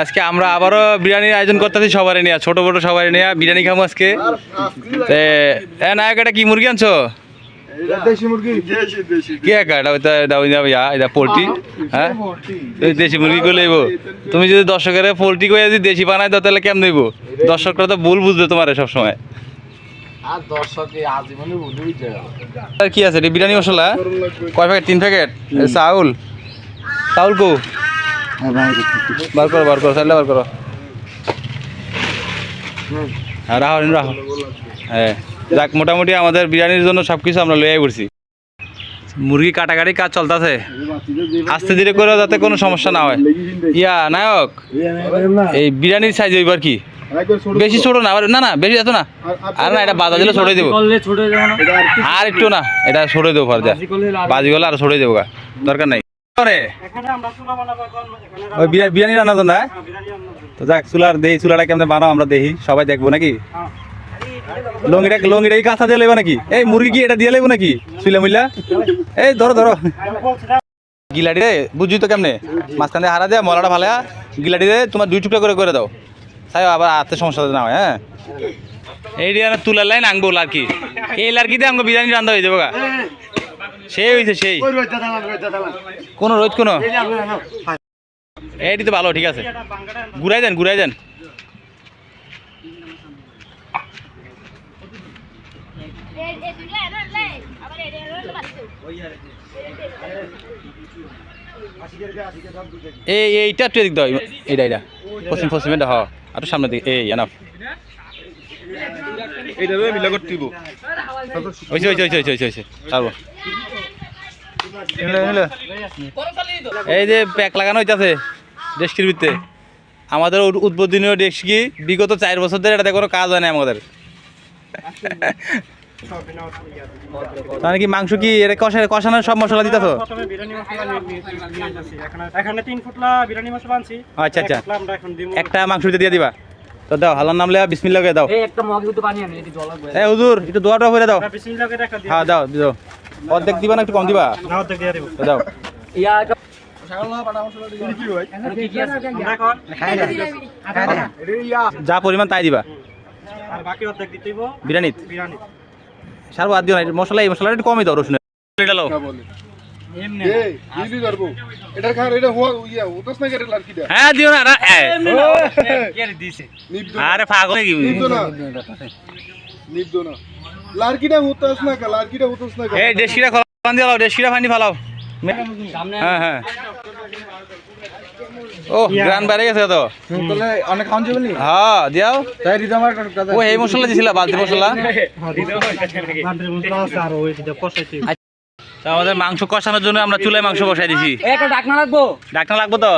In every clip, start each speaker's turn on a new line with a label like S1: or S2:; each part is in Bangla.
S1: আজকে আমরা আবারও বিরিয়ানির আয়োজন করতেছি সবারই নিয়ে, ছোট বড় সবারই নিয়ে বিরিয়ানি খাবো আজকে। নায়ক এটা কি মুরগি আনছো?
S2: দেশি মুরগি
S1: কি একা এটা পোল্ট্রি? হ্যাঁ দেশি মুরগি করে লইব। তুমি যদি দর্শকের পোল্ট্রি করে যদি দেশি বানাই দাও তাহলে কেমন দেবো? দর্শকরা তো ভুল বুঝবে তোমার সবসময়। আর কি আছে বিরিয়ানি মশলা কয় প্যাকেট? 3 প্যাকেট। চাউল কো বার করো চাইলে বার করো। রাখো। হ্যাঁ যাক, মোটামুটি আমাদের বিরিয়ানির জন্য সবকিছু আমরা লইয়াই পড়ছি। মুরগি কাটাকাটি কাজ চলতেছে, আস্তে ধীরে করে যাতে কোনো সমস্যা না হয়। নায়ক এই বিরিয়ানির সাইজ এবার কি বেশি ছোট না? না বেশি এত না। আর না, এটা বাজা দিলে ছড়ে দেবো। আর একটু না, এটা ছড়ে দেবো। ফার্জা বাজি গেলে আর ছড়ে দেবো, দরকার নাই। ওই বিরিয়ানি রান্নার জন্য তো যাক, চুলাটা কেমন বানাও আমরা দেখি, সবাই দেখবো নাকি। লঙ্গিটা কি কাঁচা দিয়ে লেবো নাকি? এই মুরগি কি এটা দিয়ে লেবো নাকি? শুইলা মুইলা এই ধরো গিলাটি রে, বুঝছি তো কেমনে মাঝখান দিয়ে হারা দেয় মলাটা ভালো, গিলাটি রে তোমার 2 টুকরা করে দাও, তাই আবার হাতে সমস্যা না হয়। হ্যাঁ এই তুলার লাইন আনবো লার্কি, এই লার্কি দিয়ে আমাকে বিরিয়ানি রান্না হয়ে যাবো গা। সেই হয়েছে সেই কোনো রোজ কোনো এইটি তো ভালো, ঠিক আছে। ঘুরাই দেন এইটা একটু এদিক দাও, এইটা পশ্চিম এটা আর সামনে দিকে এই এনাফ। এই যে প্যাক লাগানো হইতাছে ডেস্কির ভিতরে, আমাদের উদ্বোধনীয় ডেস্কি। বিগত 4 বছর ধরে এটাতে কোনো কাজ হয় না আমাদের। তাহলে কি মাংস কি এটা কষানোর সব মশলা দিতেছ? আচ্ছা একটা মাংস দিয়ে দিবা তো, দাও হালার নাম লেবা, বিসমিল্লাহ করে দাও। এই হুজুর একটু দোয়াটা করে দাও। হ্যাঁ দাও অর্ধেক দিবা না একটু কম দিবা? দাও যা পরিমাণ তাই দিবা। বিরিয়ানি সার বাদ দিও না, মশলা এই মশলাটা একটু কমই দাও। রসুন এটা লাও, হ্যাঁ দিও না। আরে পাগল নাকি? এই দেশিটা খোলা দিয়ে লাও, দেশিটা পানি ফালাও। হ্যাঁ ও গ্রান বাইরে গেছে তো অনেক খাওয়ান যাবে। হ্যাঁ দিয়াও ও এই মশলা দিছিল, বালতি মশলা। আমাদের মাংস কষানোর জন্য আমরা চুলায় মাংস বসাই দিছি। ডাকনা লাগবো তো।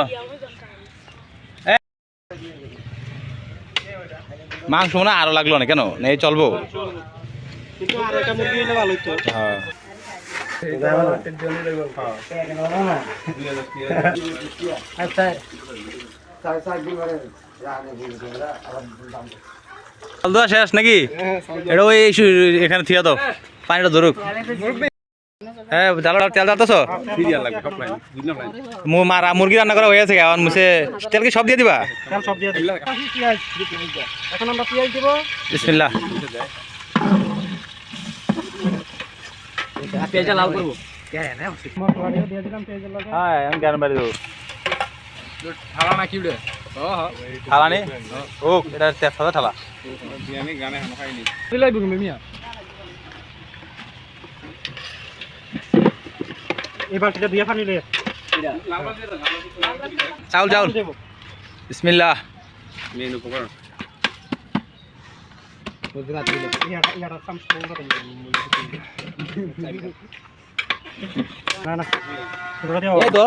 S1: মাংস মনে আরো লাগলো না কেন? এই চলবো। হ্যাঁ শেষ নাকি? এটা ওই এখানে থিয়া দাও, পানিটা ধরুক। হ্যাঁ তেল যাচ্ছ মুরগি রান্না করা হয়ে গেছে। এখন মুছে তেল কি সব দিয়ে দিবা? বিসমিল্লাহ। হ্যাঁ আমি গান বাড়ি দেবো। থালা নি ও এটা তেজপাতা থালা। চাউল বিসমিল্লাহ।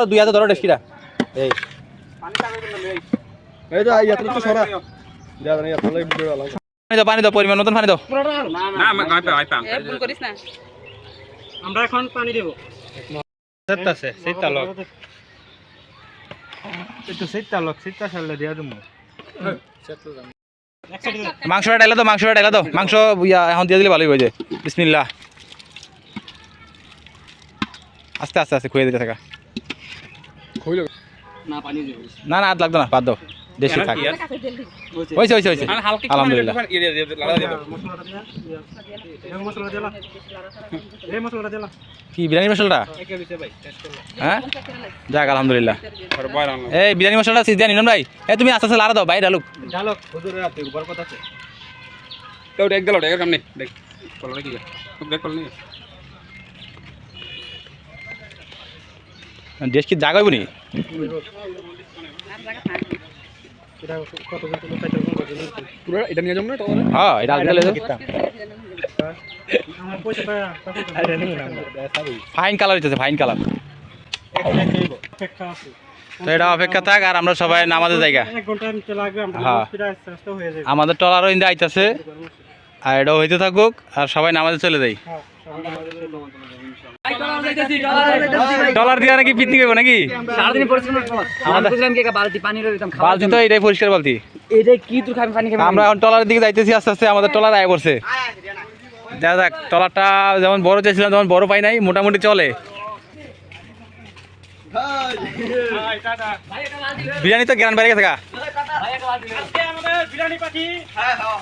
S1: দুই হাতে ধরো ডেস্কিটা। পানি দাও পরিমাণ মতন পানি দাও। আমরা এখন পানি দেবো। মাংসটা ডাইলা দাও, মাংস এখন দিয়ে দিলে ভালোই হয়ে যায়। বিসমিল্লাহ। আস্তে খুঁয়ে দিতে থাকা। না না আর লাগতো না বাদ দাও দেশি থাক হয়েছে হয়েছে হয়েছে আলহামদুলিল্লাহ কি বিরিয়ানি মশলাটা হ্যাঁ যাক আলহামদুলিল্লাহ এই বিরিয়ানি মশলাটা সিদ্ধা নিলাম ভাই তুমি আস্তে আস্তে লাড়া দাও ভাই ডালুক দেশ কি জাগাইব নি হ্যাঁ এটা ফাইন কালার হইতেছে ফাইন কালার তো এটা অপেক্ষা থাক আর আমরা সবাই নামাজের জায়গা হ্যাঁ আমাদের টলারও ইন্দা আইতাছে আর এটাও হইতে থাকুক আর সবাই নামাজে চলে যাই ডলার দিয়া নাকি পিকনিক হইব নাকি বালতি তো এটাই পরিষ্কার বালতি আমরা এখন টলারের দিকে যাইতেছি আস্তে আস্তে আমাদের টলার আয় পড়ছে দেখা যাক টলারটা যেমন বড় চাইছিলাম তেমন বড় পাই নাই মোটামুটি চলে বিরিয়ানি তো জ্ঞান বাইরে গেছে গা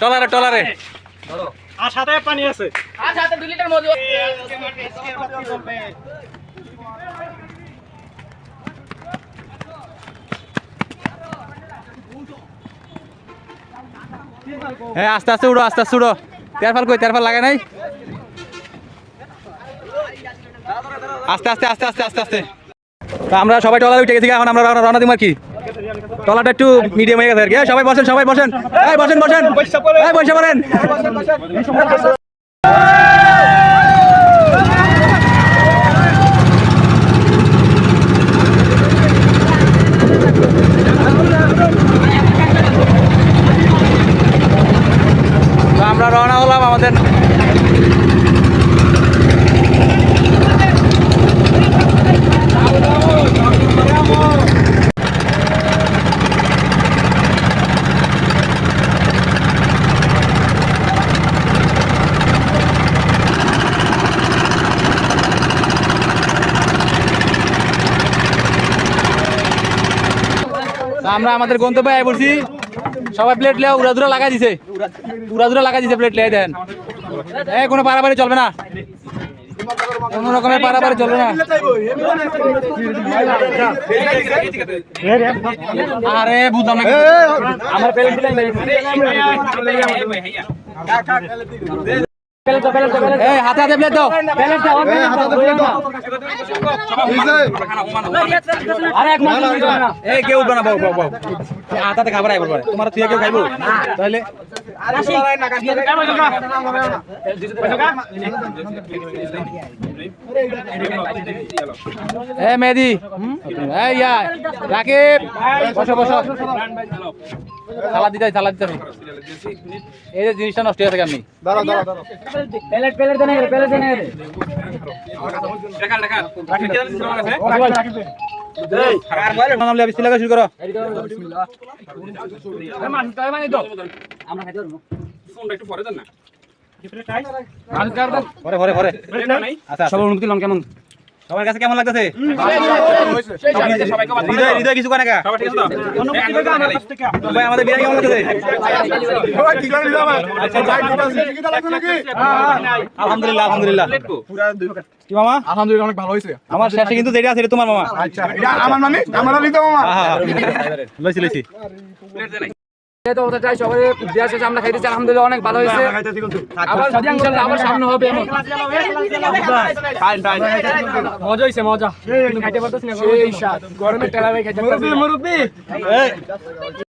S1: টলারে টলারে
S3: আর সাথে পানি আছে আর সাথে 2 লিটার মজু
S1: হ্যাঁ আস্তে আস্তে উড়ো আস্তে আস্তে উড়ো তেরফাল লাগে নাই আস্তে আস্তে আস্তে আস্তে আস্তে আস্তে তা আমরা সবাই টলারে উঠে গেছি এখন আমরা রওনা দিব আর কি টলারটা একটু মিডিয়াম হয়ে গেছে আর কি সবাই বসেন এই বসেন বসে পড়েন আমরা রওনা হলাম আমাদের আমরা আমাদের গন্তব্যে আয় পড়ছি সবাই প্লেট লিয়া উড়াধুরা লাগাই দিছে প্লেট লিয়ে দেন কোনো পারাপারি চলবে না কোনো রকমের পারাপারি চলবে না আরে বুঝলাম না আমার হাতে হাতে প্লেট দাও কেউ উঠবে না হাতাতে খাবার আইব তোমার তুই কেউ খাইবো তাহলে মেহেদি রাকিব বসো বসো সালাদ দিতে এই যে জিনিসটা নষ্ট হয়ে থাকে আপনি শুরু করো কেমন সবার কাছে কেমন লাগতেছে হৃদয় কিছু কানে আমাদের বিরিয়ানি কেমন লাগতেছে আলহামদুলিল্লাহ আলহামদুলিল্লাহ কি মামা
S2: আলহামদুলিল্লাহ অনেক ভালো হয়েছে
S1: আমার শেষে কিন্তু যেটা আছে তোমার মামা
S2: আচ্ছা এটা আমার মানে আমার মামা
S1: লইছি
S3: আমরা খাইতেছি আলহামদুলিল্লাহ অনেক ভালো হয়েছে আবার সামনে হবে মজা হয়েছে মজা খাইতে পারতেছি না গরমে টেলা খাইতে